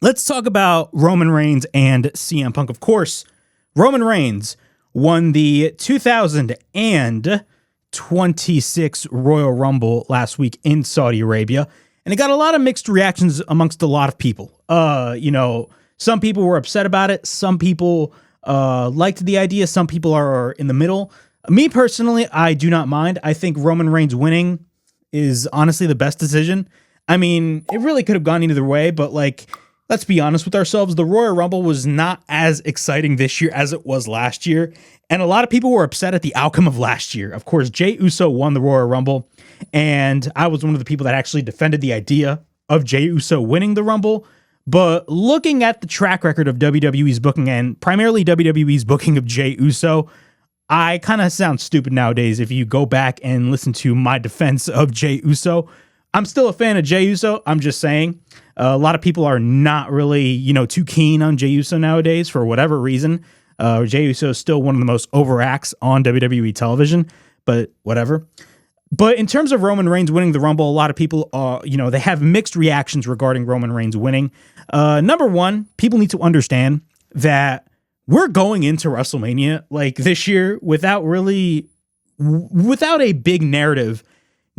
let's talk about Roman Reigns and CM Punk. Of course, Roman Reigns won the 2026 Royal Rumble last week in Saudi Arabia, and it got a lot of mixed reactions amongst a lot of people. Some people were upset about it. Some people liked the idea. Some people are in the middle. Me personally, I do not mind. I think Roman Reigns winning is honestly the best decision. I mean, it really could have gone either way, but let's be honest with ourselves. The Royal Rumble was not as exciting this year as it was last year. And a lot of people were upset at the outcome of last year. Of course, Jey Uso won the Royal Rumble. And I was one of the people that actually defended the idea of Jey Uso winning the Rumble. But looking at the track record of WWE's booking, and primarily WWE's booking of Jey Uso, I kind of sound stupid nowadays if you go back and listen to my defense of Jey Uso. I'm still a fan of Jey Uso. I'm just saying a lot of people are not really, too keen on Jey Uso nowadays for whatever reason. Jey Uso is still one of the most over acts on WWE television, but whatever. But in terms of Roman Reigns winning the Rumble, a lot of people, they have mixed reactions regarding Roman Reigns winning. Number one, people need to understand that we're going into WrestleMania this year without a big narrative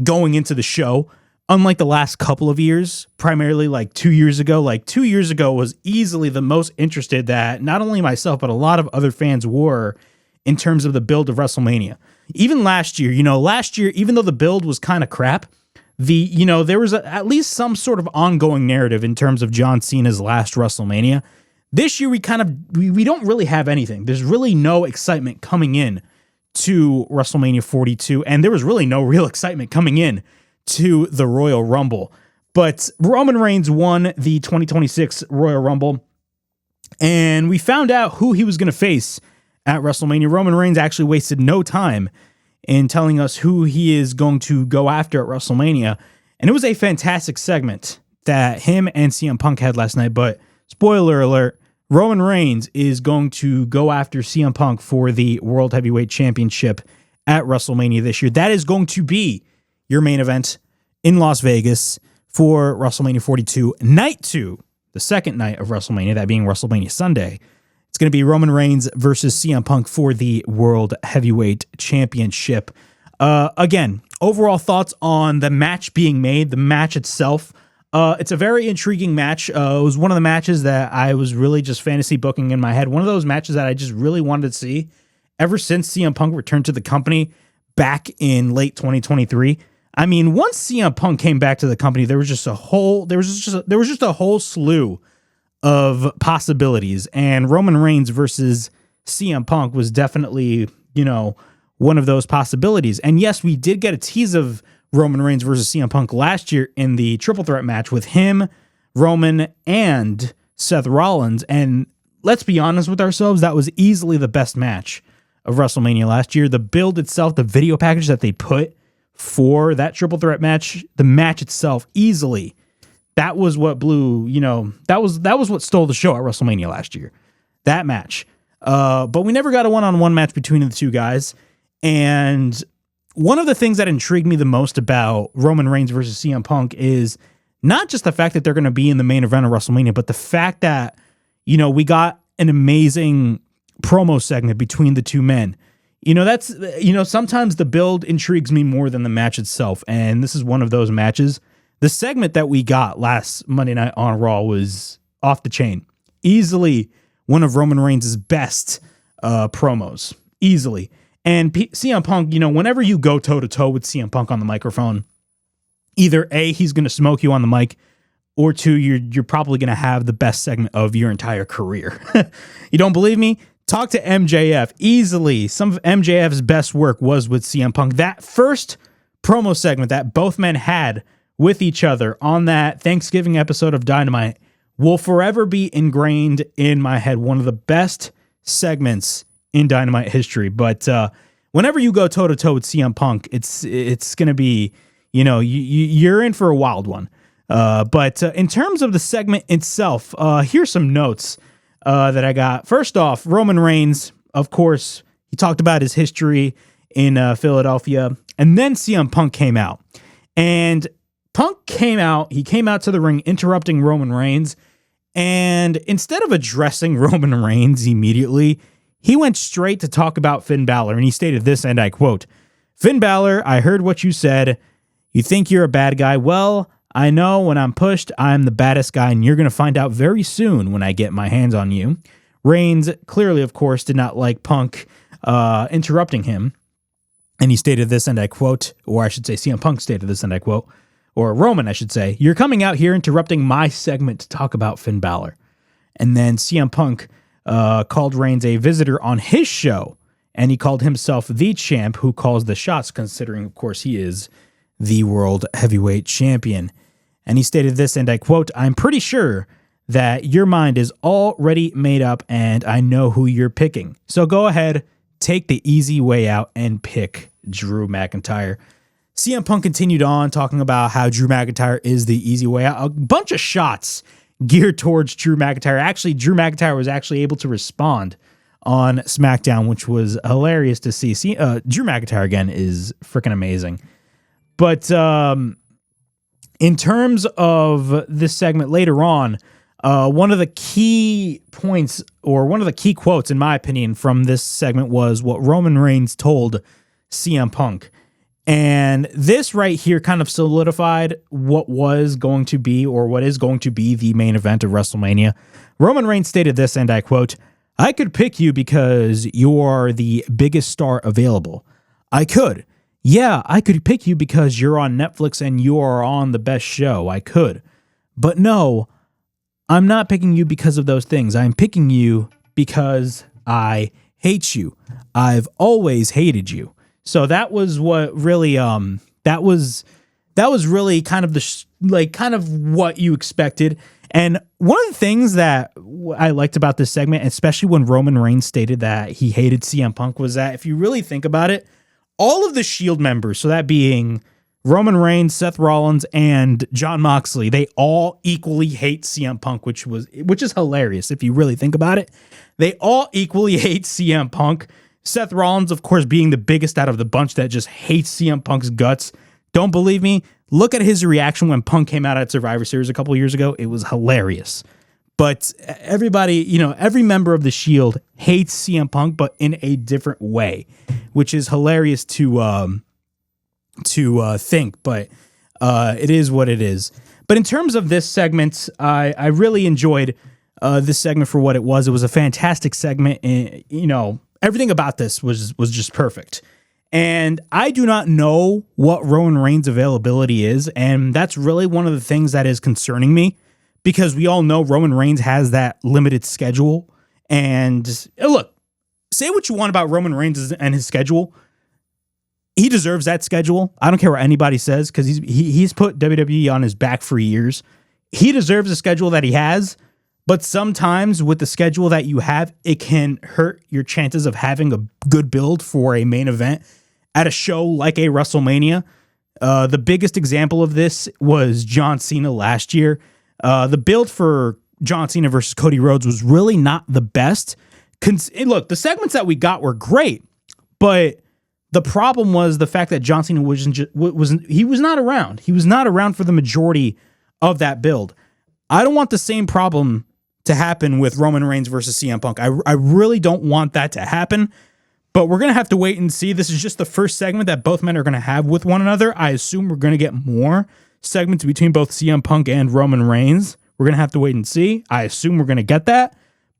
going into the show. Unlike the last couple of years, primarily 2 years ago. 2 years ago was easily the most interested that not only myself, but a lot of other fans were in terms of the build of WrestleMania. Even last year, even though the build was kind of crap, there was at least some sort of ongoing narrative in terms of John Cena's last WrestleMania. This year, we don't really have anything. There's really no excitement coming in to WrestleMania 42, and there was really no real excitement coming in to the Royal Rumble. But Roman Reigns won the 2026 Royal Rumble, and we found out who he was going to face at WrestleMania. Roman Reigns actually wasted no time in telling us who he is going to go after at WrestleMania, and it was a fantastic segment that him and CM Punk had last night. But spoiler alert, Roman Reigns is going to go after CM Punk for the World Heavyweight Championship at WrestleMania this year. That is going to be your main event in Las Vegas for WrestleMania 42, night 2, the second night of WrestleMania, that being WrestleMania Sunday. It's going to be Roman Reigns versus CM Punk for the World Heavyweight Championship. Again, overall thoughts on the match being made, the match itself. It's a very intriguing match. It was one of the matches that I was really just fantasy booking in my head. One of those matches that I just really wanted to see ever since CM Punk returned to the company back in late 2023. I mean, once CM Punk came back to the company, there was just a whole slew of possibilities, and Roman Reigns versus CM Punk was definitely, one of those possibilities. And yes, we did get a tease of Roman Reigns versus CM Punk last year in the triple threat match with him, Roman, and Seth Rollins. And let's be honest with ourselves, that was easily the best match of WrestleMania last year. The build itself, the video package that they put for that triple threat match, the match itself, easily, that was what blew, that was what stole the show at WrestleMania last year, that match. But we never got a one-on-one match between the two guys. And one of the things that intrigued me the most about Roman Reigns versus CM Punk is not just the fact that they're going to be in the main event of WrestleMania, but the fact that, we got an amazing promo segment between the two men. Sometimes the build intrigues me more than the match itself, and this is one of those matches. The segment that we got last Monday night on Raw was off the chain. Easily one of Roman Reigns' best promos. Easily. And CM Punk, whenever you go toe-to-toe with CM Punk on the microphone, either A, he's going to smoke you on the mic, or two, you're probably going to have the best segment of your entire career. You don't believe me? Talk to MJF. Easily, some of MJF's best work was with CM Punk. That first promo segment that both men had with each other on that Thanksgiving episode of Dynamite will forever be ingrained in my head. One of the best segments in Dynamite history. But whenever you go toe-to-toe with CM Punk, it's going to be, you're in for a wild one. But in terms of the segment itself, here's some notes that I got. First off, Roman Reigns, of course, he talked about his history in Philadelphia, and then CM Punk came out. And Punk came out to the ring interrupting Roman Reigns, And instead of addressing Roman Reigns immediately, he went straight to talk about Finn Balor, and he stated this, and I quote, "Finn Balor, I heard what you said. You think you're a bad guy. Well, I know when I'm pushed, I'm the baddest guy, and you're going to find out very soon when I get my hands on you." Reigns clearly, of course, did not like Punk interrupting him. And he stated this, and I quote, or I should say CM Punk stated this, and I quote, or Roman, I should say, "You're coming out here interrupting my segment to talk about Finn Balor." And then CM Punk called Reigns a visitor on his show, and he called himself the champ who calls the shots, considering, of course, he is the world heavyweight champion. And he stated this, and I quote, "I'm pretty sure that your mind is already made up, and I know who you're picking. So go ahead, take the easy way out and pick Drew McIntyre." CM Punk continued on talking about how Drew McIntyre is the easy way out. A bunch of shots geared towards Drew McIntyre. Actually, Drew McIntyre was actually able to respond on SmackDown, which was hilarious to see. Drew McIntyre, again, is freaking amazing. But in terms of this segment later on, one of the key points, or one of the key quotes, in my opinion, from this segment was what Roman Reigns told CM Punk. And this right here kind of solidified what was going to be, or what is going to be, the main event of WrestleMania. Roman Reigns stated this, and I quote, "I could pick you because you are the biggest star available. I could. Yeah, I could pick you because you're on Netflix and you are on the best show. I could. But no, I'm not picking you because of those things. I'm picking you because I hate you. I've always hated you." So that was what really, that was really kind of kind of what you expected. And one of the things that I liked about this segment, especially when Roman Reigns stated that he hated CM Punk, was that if you really think about it, all of the Shield members, so that being Roman Reigns, Seth Rollins, and Jon Moxley, they all equally hate CM Punk, which is hilarious if you really think about it. They all equally hate CM Punk. Seth Rollins, of course, being the biggest out of the bunch that just hates CM Punk's guts. Don't believe me? Look at his reaction when Punk came out at Survivor Series a couple years ago. It was hilarious. But everybody, every member of the Shield hates CM Punk, but in a different way, which is hilarious to think. But it is what it is. But in terms of this segment, I really enjoyed this segment for what it was. It was a fantastic segment. And, everything about this was just perfect. And I do not know what Roman Reigns' availability is, and that's really one of the things that is concerning me, because we all know Roman Reigns has that limited schedule. And look, say what you want about Roman Reigns and his schedule. He deserves that schedule. I don't care what anybody says, because he's put WWE on his back for years. He deserves the schedule that he has. But sometimes with the schedule that you have, it can hurt your chances of having a good build for a main event at a show like a WrestleMania. The biggest example of this was John Cena last year. The build for John Cena versus Cody Rhodes was really not the best. Look, the segments that we got were great, but the problem was the fact that John Cena was not around. He was not around for the majority of that build. I don't want the same problem to happen with Roman Reigns versus CM Punk. I really don't want that to happen, but we're going to have to wait and see. This is just the first segment that both men are going to have with one another. I assume we're going to get more segments between both CM Punk and Roman Reigns. We're going to have to wait and see. I assume we're going to get that.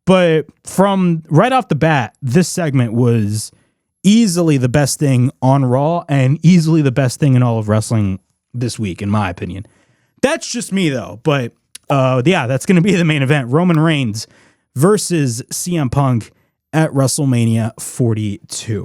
But from right off the bat, this segment was easily the best thing on Raw and easily the best thing in all of wrestling this week, in my opinion. That's just me, though. But that's going to be the main event. Roman Reigns versus CM Punk at WrestleMania 42.